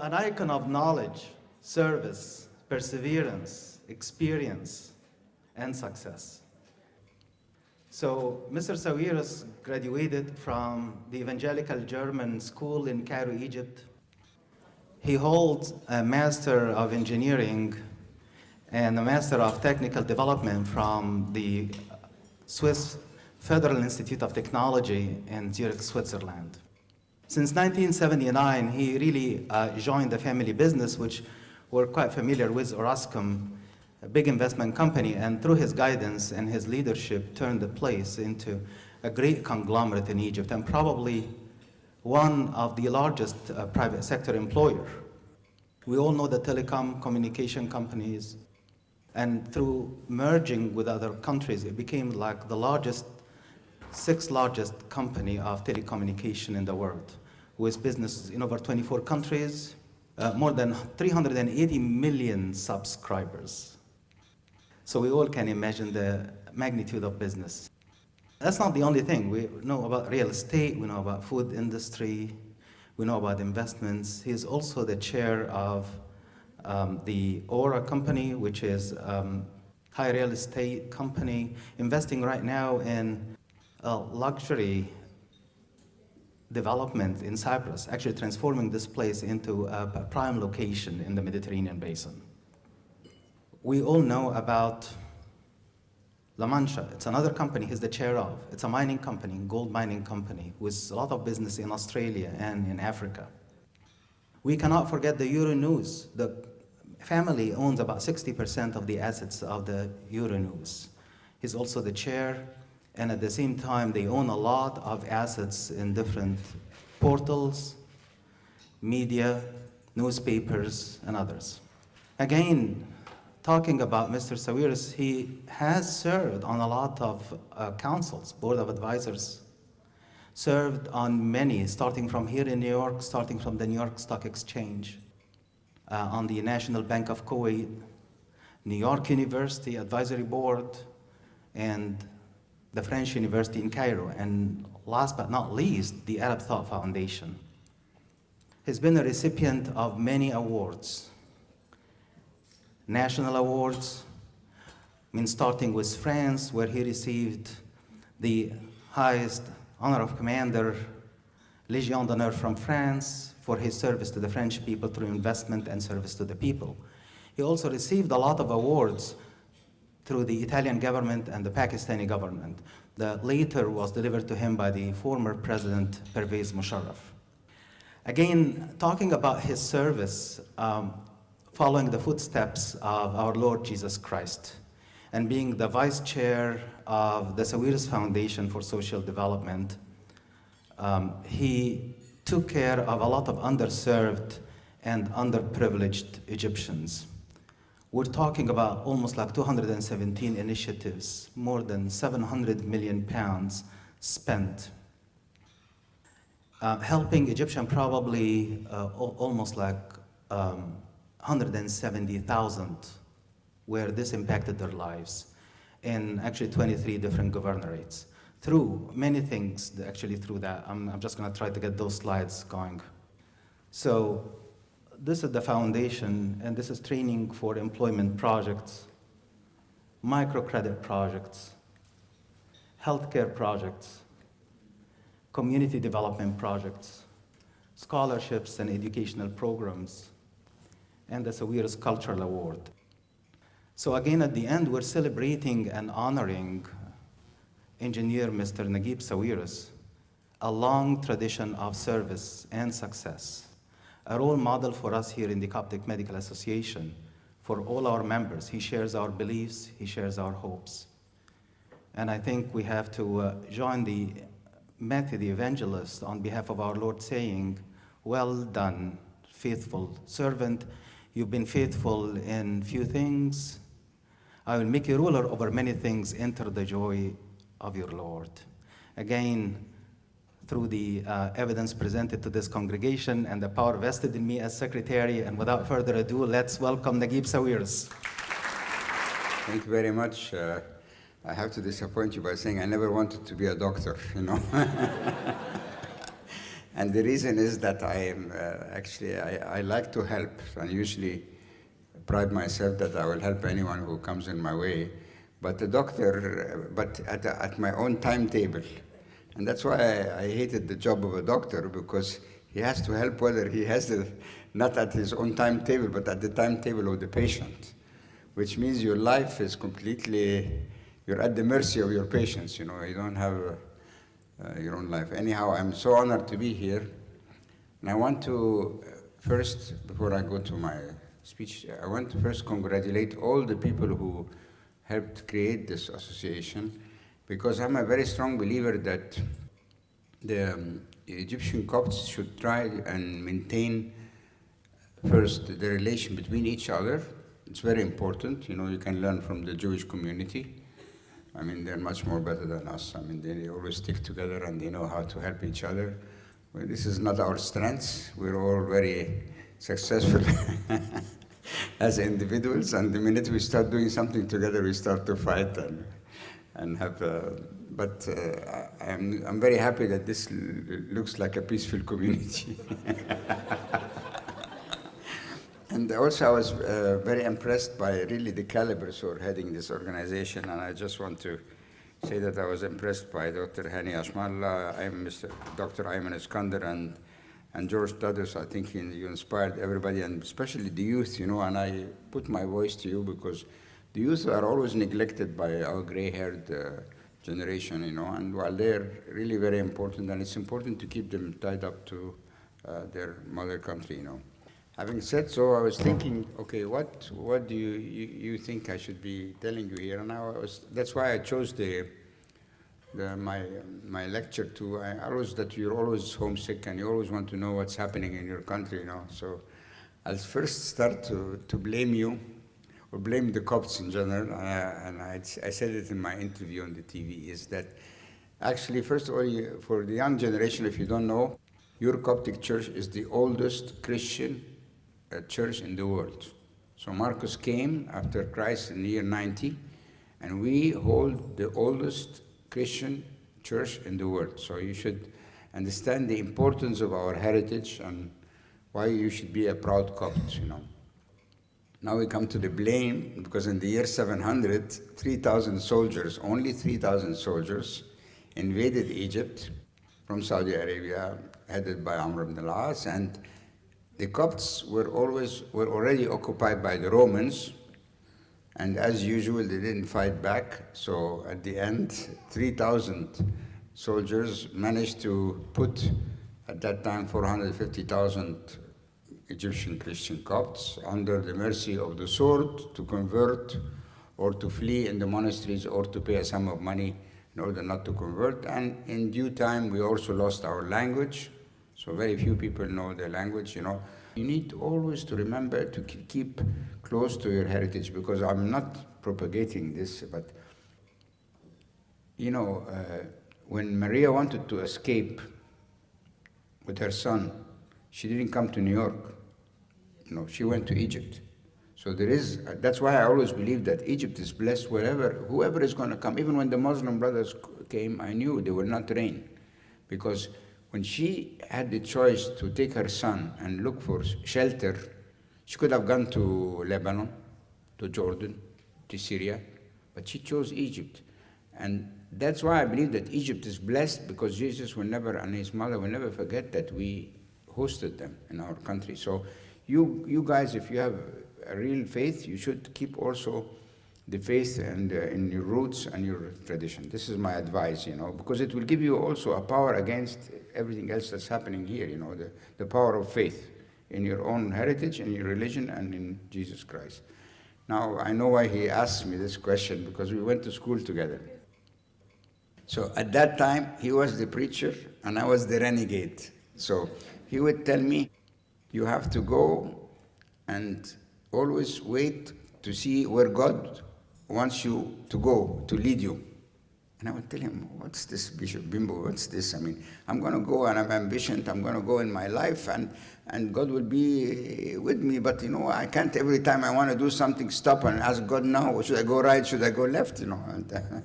an icon of knowledge, service, perseverance, experience, and success. So Mr. Saweres graduated from the Evangelical German School in Cairo, Egypt. He holds a Master of Engineering and a Master of Technical Development from the Swiss Federal Institute of Technology in Zurich, Switzerland. Since 1979, he really joined the family business, which we're quite familiar with, Orascom, a big investment company, and through his guidance and his leadership turned the place into a great conglomerate in Egypt and probably one of the largest private sector employer. We all know the telecom communication companies, and through merging with other countries, it became like the sixth largest company of telecommunication in the world, with businesses in over 24 countries, more than 380 million subscribers. So we all can imagine the magnitude of business. That's not the only thing. We know about real estate, we know about food industry, we know about investments. He is also the chair of the Aura company, which is high real estate company, investing right now in luxury development in Cyprus, actually transforming this place into a prime location in the Mediterranean basin. We all know about La Mancha. It's another company he's the chair of. It's a mining company, gold mining company, with a lot of business in Australia and in Africa. We cannot forget the Euronews. The family owns about 60% of the assets of the Euronews. He's also the chair, and at the same time, they own a lot of assets in different portals, media, newspapers, and others. Again, talking about Mr. Saweres, he has served on a lot of councils, board of advisors, served on many, starting from here in New York, starting from the New York Stock Exchange, on the National Bank of Kuwait, New York University Advisory Board, and the French University in Cairo, and last but not least, the Arab Thought Foundation. He's been a recipient of many awards, national awards, starting with France, where he received the highest honor of Commander, Légion d'honneur from France, for his service to the French people through investment and service to the people. He also received a lot of awards through the Italian government and the Pakistani government. The later was delivered to him by the former President Pervez Musharraf. Again, talking about his service, following the footsteps of our Lord Jesus Christ, and being the vice chair of the Saweres Foundation for Social Development, he took care of a lot of underserved and underprivileged Egyptians. We're talking about almost like 217 initiatives, more than 700 million pounds spent, helping Egyptian probably almost like 170,000 where this impacted their lives in actually 23 different governorates through many things, actually through that. I'm just gonna try to get those slides going. So this is the foundation, and this is training for employment projects, microcredit projects, healthcare projects, community development projects, scholarships and educational programs, and the Saweres Cultural Award. So again, at the end, we're celebrating and honoring engineer Mr. Naguib Saweres, a long tradition of service and success, a role model for us here in the Coptic Medical Association, for all our members. He shares our beliefs, he shares our hopes. And I think we have to join Matthew the evangelist on behalf of our Lord saying, "Well done, faithful servant. You've been faithful in few things. I will make you ruler over many things. Enter the joy of your Lord." Again, through the evidence presented to this congregation and the power vested in me as secretary, and without further ado, let's welcome Naguib Saweres. Thank you very much. I have to disappoint you by saying I never wanted to be a doctor, you know. And the reason is that I am I like to help, and usually pride myself that I will help anyone who comes in my way. But the doctor, but at my own timetable. And that's why I hated the job of a doctor, because he has to help whether he has the, not at his own timetable, but at the timetable of the patient, which means your life is completely, you're at the mercy of your patients, you know, you don't have your own life. Anyhow, I'm so honored to be here. And I want to first, before I go to my speech, I want to first congratulate all the people who helped create this association, because I'm a very strong believer that the Egyptian Copts should try and maintain first the relation between each other. It's very important. You know, you can learn from the Jewish community. I mean, they're much more better than us. I mean, they always stick together and they know how to help each other. Well, this is not our strength. We're all very successful as individuals, and the minute we start doing something together, we start to fight and have. I'm very happy that this looks like a peaceful community. And also, I was very impressed by really the calibers who are heading this organization, and I just want to say that I was impressed by Dr. Hani Ashmallah, Dr. Ayman Iskander, and George Tadus. I think you inspired everybody, and especially the youth, you know, and I put my voice to you because the youth are always neglected by our gray-haired generation, you know, and while they're really very important, and it's important to keep them tied up to their mother country, you know. Having said so, I was thinking, okay, what do you think I should be telling you here? And that's why I chose my lecture to. That you're always homesick and you always want to know what's happening in your country, you know. So I'll first start to blame you, or blame the Copts in general. And I said it in my interview on the TV. Is that actually, first of all, for the young generation, if you don't know, your Coptic church is the oldest Christian church in the world. So Marcus came after Christ in the year 90, and we hold the oldest Christian church in the world. So you should understand the importance of our heritage and why you should be a proud Copt, you know. Now we come to the blame, because in the year 700, 3,000 soldiers, only 3,000 soldiers, invaded Egypt from Saudi Arabia, headed by Amr ibn al-As, and the Copts were already occupied by the Romans, and as usual, they didn't fight back. So at the end, 3,000 soldiers managed to put, at that time, 450,000 Egyptian Christian Copts under the mercy of the sword to convert or to flee in the monasteries or to pay a sum of money in order not to convert. And in due time, we also lost our language. So very few people know the language, you know. You need always to remember to keep close to your heritage, because I'm not propagating this, but, you know, when Maria wanted to escape with her son, she didn't come to New York. No, she went to Egypt. So that's why I always believe that Egypt is blessed whoever is going to come. Even when the Muslim brothers came, I knew they will not reign, because when she had the choice to take her son and look for shelter, she could have gone to Lebanon, to Jordan, to Syria, but she chose Egypt. And that's why I believe that Egypt is blessed, because Jesus will never, and his mother will never forget that we hosted them in our country. So you guys, if you have a real faith, you should keep also the faith and in your roots and your tradition. This is my advice, you know, because it will give you also a power against everything else that's happening here, you know, the power of faith in your own heritage, in your religion, and in Jesus Christ. Now, I know why he asked me this question, because we went to school together. So at that time, he was the preacher and I was the renegade. So he would tell me, you have to go and always wait to see where God wants you to go, to lead you. And I would tell him, what's this, Bishop Bimbo, what's this? I mean, I'm going to go and I'm ambitious, I'm going to go in my life and God will be with me, but, you know, I can't every time I want to do something stop and ask God now, should I go right, should I go left, you know? And,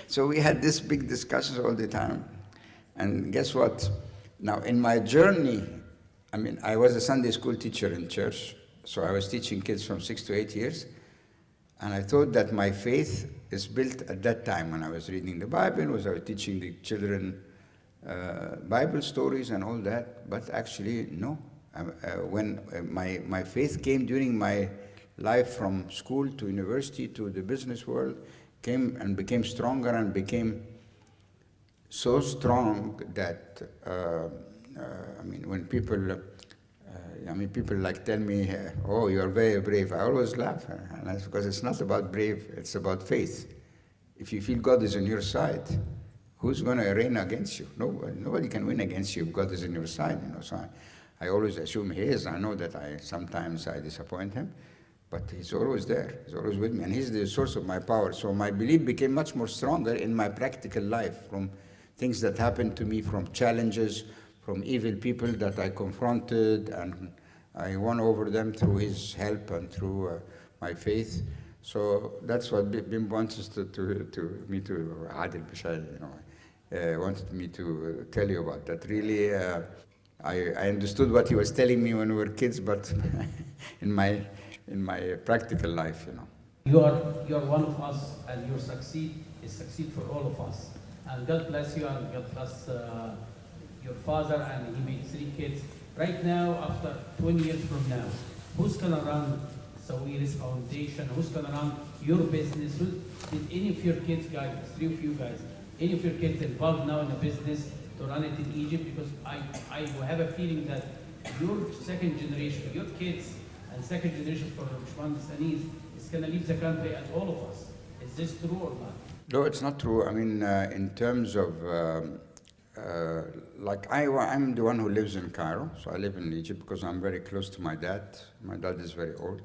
so we had this big discussions all the time. And guess what? Now, in my journey, I mean, I was a Sunday school teacher in church, so I was teaching kids from 6 to 8 years, and I thought that my faith is built at that time when I was reading the Bible, was I was teaching the children Bible stories and all that, but actually, no. When my faith came during my life from school to university to the business world, came and became stronger and became so strong that, I mean, when people, people like tell me, oh, you're very brave, I always laugh. And that's because it's not about brave, it's about faith. If you feel God is on your side, who's going to reign against you? Nobody can win against you if God is on your side, So I always assume He is. I know that sometimes I disappoint Him, but He's always there. He's always with me, and He's the source of my power. So my belief became much more stronger in my practical life, from things that happened to me, from challenges, from evil people that I confronted, and I won over them through His help and through my faith. So that's what Bim wants us to Adil Bishai, wanted me to tell you about. That really, I understood what he was telling me when we were kids, but in my practical life, You're one of us, and your succeed for all of us. And God bless you, and God bless your father, and he made 3 kids. Right now, after 20 years from now, who's gonna run Saweres Foundation? Who's gonna run your business? Did any of your kids, guys, 3 of you guys, any of your kids involved now in a business to run it in Egypt? Because I have a feeling that your second generation, your kids and second generation for Ushman Sanis is gonna leave the country and all of us. Is this true or not? No, it's not true. I mean, in terms of, I'm the one who lives in Cairo, so I live in Egypt because I'm very close to my dad. My dad is very old,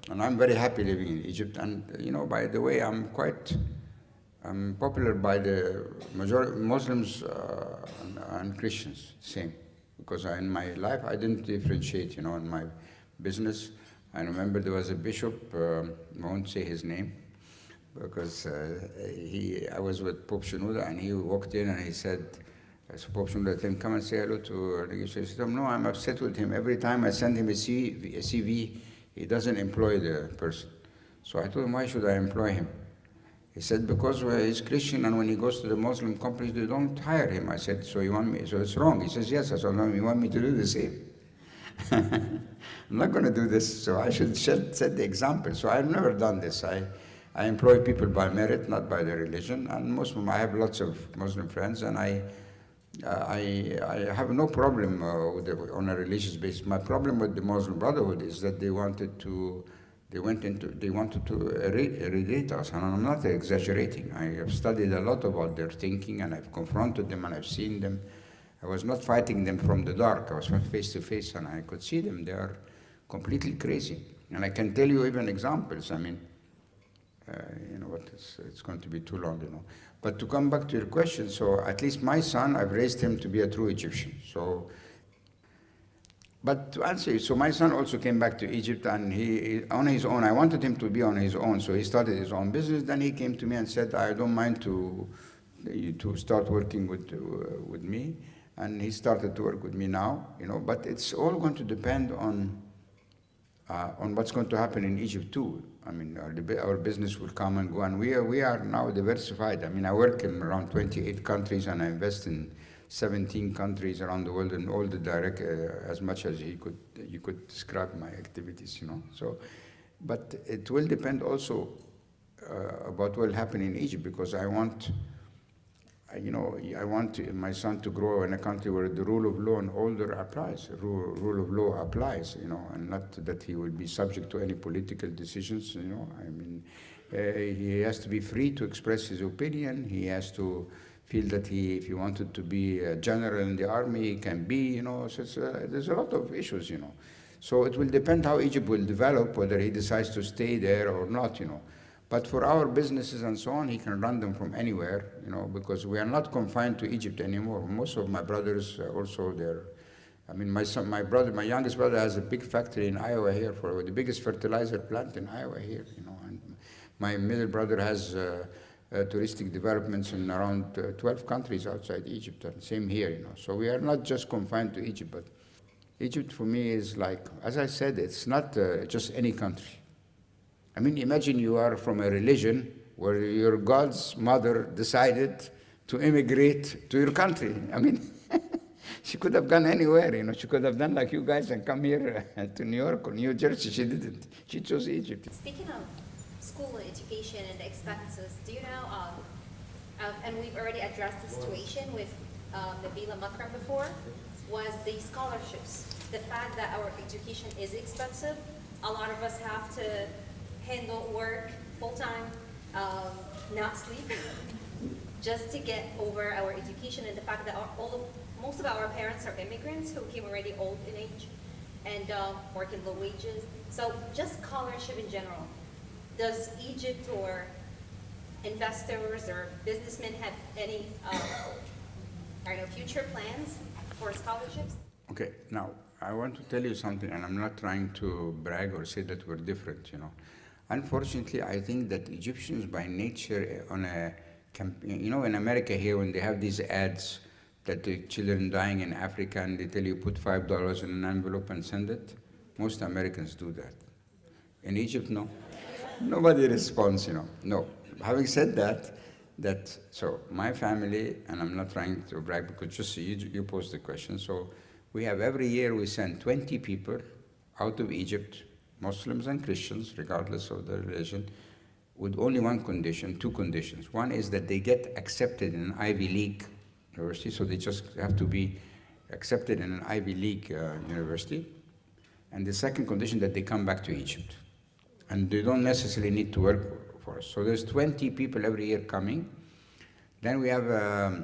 and I'm very happy living in Egypt. And, by the way, I'm popular by the majority, Muslims and Christians, same. Because in my life, I didn't differentiate, in my business. I remember there was a bishop, I won't say his name, because I was with Pope Shenouda, and he walked in and he said, so Pope Shenouda told him, come and say hello to Naguib. He said, no, I'm upset with him. Every time I send him a CV, he doesn't employ the person. So I told him, why should I employ him? He said, because he's Christian, and when he goes to the Muslim companies, they don't hire him. I said, so you want me, so it's wrong. He says, yes. I said, no, you want me to do the same. I'm not going to do this, so I should set the example. So I've never done this. I employ people by merit, not by their religion, and I have lots of Muslim friends, and I have no problem on a religious basis. My problem with the Muslim Brotherhood is that they wanted to eradicate us, and I'm not exaggerating. I have studied a lot about their thinking, and I've confronted them, and I've seen them. I was not fighting them from the dark. I was face to face, and I could see them. They are completely crazy, and I can tell you even examples. I mean, it's going to be too long, But to come back to your question, so at least my son, I've raised him to be a true Egyptian. So, but to answer you, so my son also came back to Egypt, and he, on his own, I wanted him to be on his own, so he started his own business. Then he came to me and said, I don't mind to start working with me. And he started to work with me now, but it's all going to depend on what's going to happen in Egypt too. I mean, our business will come and go, and we are now diversified. I mean, I work in around 28 countries, and I invest in 17 countries around the world, and all the direct, as much as you could describe my activities, So, but it will depend also about what will happen in Egypt, because I want my son to grow in a country where the rule of law and order applies. Rule of law applies, and not that he will be subject to any political decisions, I mean, he has to be free to express his opinion. He has to feel that if he wanted to be a general in the army, he can be, So there's a lot of issues, So it will depend how Egypt will develop, whether he decides to stay there or not, But for our businesses and so on, he can run them from anywhere, because we are not confined to Egypt anymore. Most of my brothers also there. I mean, my youngest brother has a big factory in Iowa here, for the biggest fertilizer plant in Iowa here, And my middle brother has touristic developments in around 12 countries outside Egypt, and same here, you know. So we are not just confined to Egypt, but Egypt for me is like, as I said, it's not just any country. I mean, imagine you are from a religion where your God's mother decided to immigrate to your country. I mean, she could have gone anywhere, you know. She could have done like you guys and come here to New York or New Jersey. She didn't. She chose Egypt. Speaking of school education and the expenses, do you know, and we've already addressed the situation with Nabila Makram before, was the scholarships. The fact that our education is expensive, a lot of us have to handle work full-time, not sleep, just to get over our education, and the fact that most of our parents are immigrants who came already old in age and working low wages. So just scholarship in general. Does Egypt or investors or businessmen have any future plans for scholarships? Okay, now I want to tell you something, and I'm not trying to brag or say that we're different, you know. Unfortunately, I think that Egyptians by nature you know, in America here, when they have these ads that the children dying in Africa and they tell you put $5 in an envelope and send it, most Americans do that. In Egypt, no. Nobody responds, you know, no. Having said that, so my family, and I'm not trying to brag because just you posed the question, so we have every year we send 20 people out of Egypt, Muslims and Christians, regardless of their religion, with only one condition, two conditions. One is that they get accepted in an Ivy League university, so they just have to be accepted in an Ivy League university. And the second condition, that they come back to Egypt. And they don't necessarily need to work for us. So there's 20 people every year coming. Then we have, the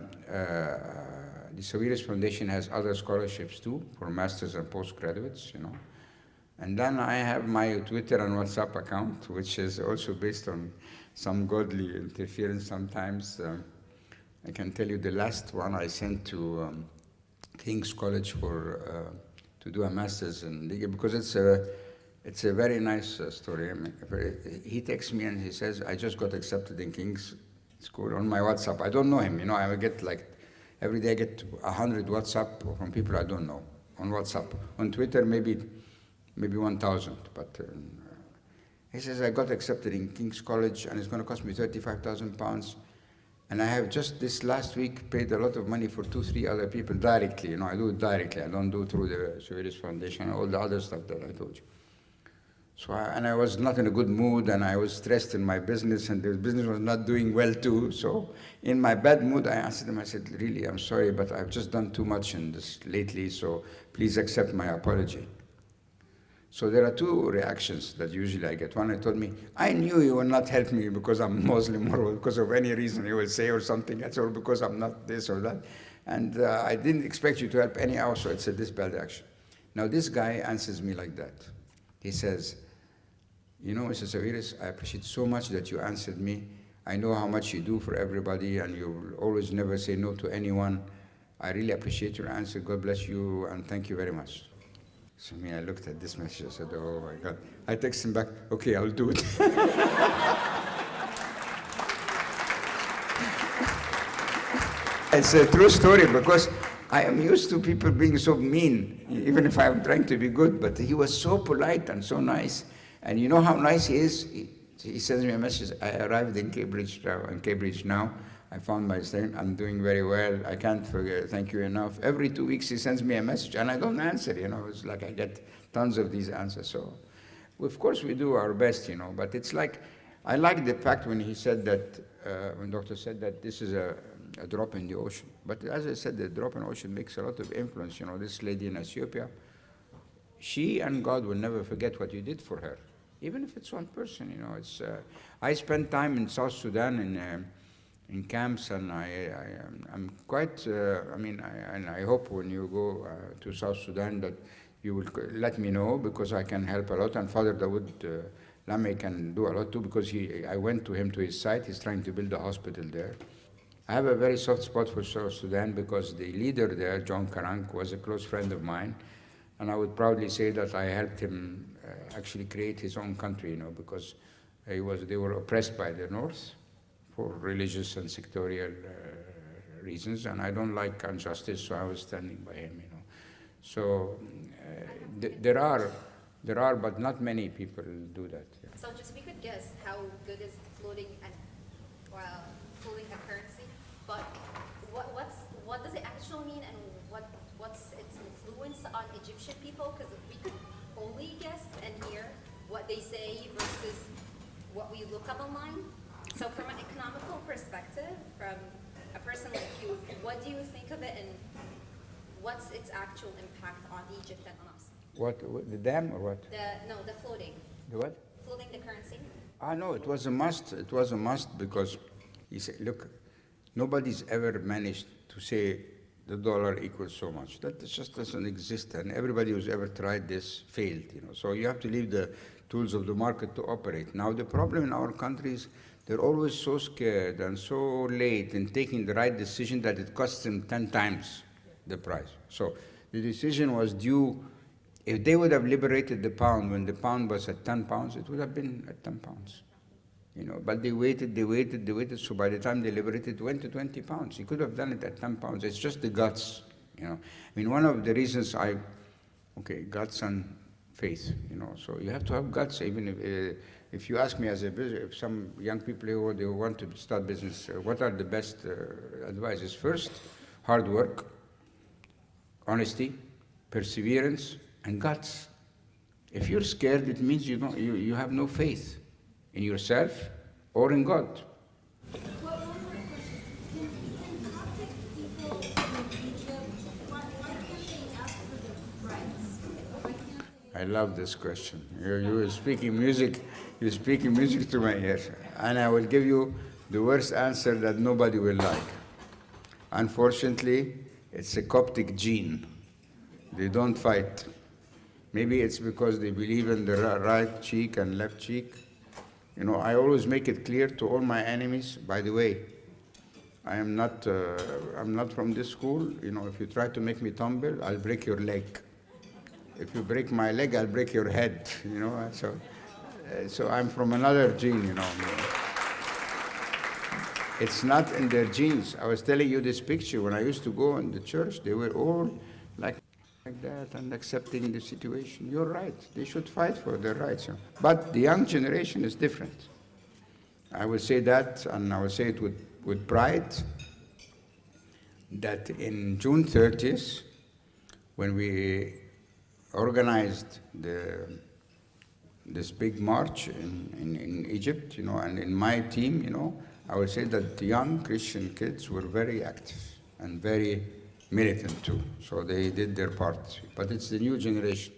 Saweres Foundation has other scholarships too, for masters and postgraduates, you know. And then I have my Twitter and WhatsApp account, which is also based on some godly interference sometimes. I can tell you the last one I sent to King's College to do a master's in legal, because it's a very nice story. I mean, he texts me and he says, I just got accepted in King's School on my WhatsApp. I don't know him, you know, I get like, every day I get 100 WhatsApp from people I don't know on WhatsApp. On Twitter, maybe 1,000, but he says, I got accepted in King's College and it's going to cost me £35,000. And I have just this last week paid a lot of money for 2-3 other people directly. You know, I do it directly. I don't do it through the Saweres Foundation and all the other stuff that I told you. So, I was not in a good mood, and I was stressed in my business, and the business was not doing well too. So in my bad mood, I asked him, I said, really, I'm sorry, but I've just done too much in this lately, so please accept my apology. So there are two reactions that usually I get. One, he told me, I knew you will not help me because I'm Muslim or because of any reason you will say or something else, or because I'm not this or that. And I didn't expect you to help anyhow, so it's this bad reaction. Now this guy answers me like that. He says, you know, Mr. Saweres, I appreciate so much that you answered me. I know how much you do for everybody, and you will always never say no to anyone. I really appreciate your answer. God bless you, and thank you very much. So I looked at this message, I said, oh my God. I texted him back, okay, I'll do it. It's a true story, because I am used to people being so mean, even if I'm trying to be good, but he was so polite and so nice. And you know how nice he is? He sends me a message, I arrived in Cambridge now. I found my strength, I'm doing very well, I can't forget, thank you enough. Every 2 weeks he sends me a message, and I don't answer, you know, it's like I get tons of these answers. So, of course we do our best, you know, but it's like, I like the fact when he said that, when doctor said that this is a drop in the ocean. But as I said, the drop in the ocean makes a lot of influence, you know, this lady in Ethiopia, she and God will never forget what you did for her, even if it's one person, you know. It's, I spent time in South Sudan in camps, and I'm quite, and I hope when you go to South Sudan that you will let me know, because I can help a lot, and Father Dawood Lame can do a lot too, because I went to him to his site, he's trying to build a hospital there. I have a very soft spot for South Sudan because the leader there, John Karang, was a close friend of mine, and I would proudly say that I helped him actually create his own country, you know, because they were oppressed by the North, for religious and sectorial reasons, and I don't like injustice, so I was standing by him, you know. So there are, but not many people do that. Yeah. So just we could guess how good is floating and floating the currency, but what does it actually mean, and what's its influence on Egyptian people? Because we could only guess and hear what they say versus what we look up online. So from an economical perspective, from a person like you, what do you think of it, and what's its actual impact on Egypt and on us? What, the dam or what? The floating. The what? Floating the currency. No, it was a must. It was a must because he said, look, nobody's ever managed to say the dollar equals so much. That just doesn't exist, and everybody who's ever tried this failed, you know. So you have to leave the tools of the market to operate. Now the problem in our countries, they're always so scared and so late in taking the right decision that it costs them 10 times the price. So the decision was due. If they would have liberated the pound when the pound was at 10 pounds, it would have been at 10 pounds. You know, but they waited, so by the time they liberated, it went to 20 pounds. You could have done it at 10 pounds. It's just the guts, you know. I mean, one of the reasons guts and faith, you know. So you have to have guts, even if you ask me as a business, if some young people who they want to start business, what are the best advices? First, hard work, honesty, perseverance, and guts. If you're scared, it means you have no faith in yourself or in God. Well, one more question. Can Coptic people in Egypt, why can't they ask for their rights? Why can't they? I love this question. You're speaking music to my ears. And I will give you the worst answer that nobody will like. Unfortunately, it's a Coptic gene. They don't fight. Maybe it's because they believe in the right cheek and left cheek. You know, I always make it clear to all my enemies, by the way, I'm not from this school. You know, if you try to make me tumble, I'll break your leg. If you break my leg, I'll break your head, you know. So I'm from another gene, you know. It's not in their genes. I was telling you this picture. When I used to go in the church, they were all like that and accepting the situation. You're right. They should fight for their rights. But the young generation is different. I will say that, and I will say it with pride, that in June 30th, when we organized this big march in Egypt, you know, and in my team, you know, I would say that the young Christian kids were very active and very militant too. So they did their part. But it's the new generation.